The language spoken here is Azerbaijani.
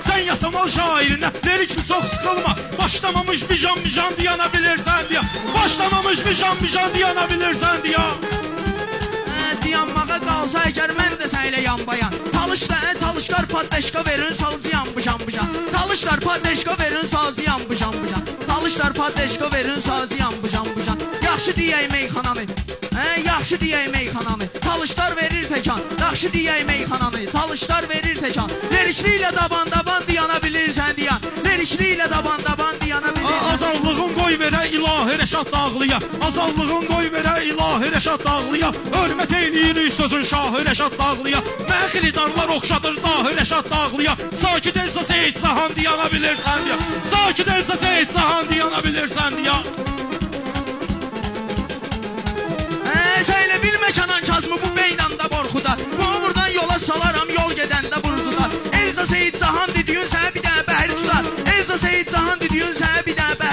Sen yasamal şairine lirik mi çok sıkılma. Başlamamış bijan dayanabilirsen diye. Başlamamış bijan dayanabilirsen diye. Dayanmağa qalsa əgər mən də sənlə yanbayan. Talışlar patdeşka verin salcı yanbıcan. Talışlar patdeşka verin salcı yanbıcan. Talışlar patdeşka verin salcı yanbıcan. Yaxşı deyək meyxananı. Yaxşı deyək meyxananı. Talışlar verir təkan. Yaxşı deyək meyxananı. Talışlar verir təkan. Lerikliklə daban diyana bilirsən diyan. Lerikliklə daban diyana bilirsən. Azallığın qoy verə ilahi Rəşad Dağlıya. Azallığın qoy verə ilahi Rəşad Dağlıya. Hörmət eyləyirik sözün şahı Rəşad Dağlıya. Mən xilidarlar oxşadır dahi Rəşad Dağlıya. Sakit elsə Seyid Cahan diyana bilirsən diya. Sakit elsə Seyid Cahan diyana bilirsən diya. Söylə bilmə Kənan Kazımı bu meydanda qorxuda. Bunu buradan yola salaram yol gedəndə burcuda. Elza Seyid Cahan dediyin sənə bir dənə bəhri tutar. Elza Seyid Cahan dediyin sənə bir dənə bəhri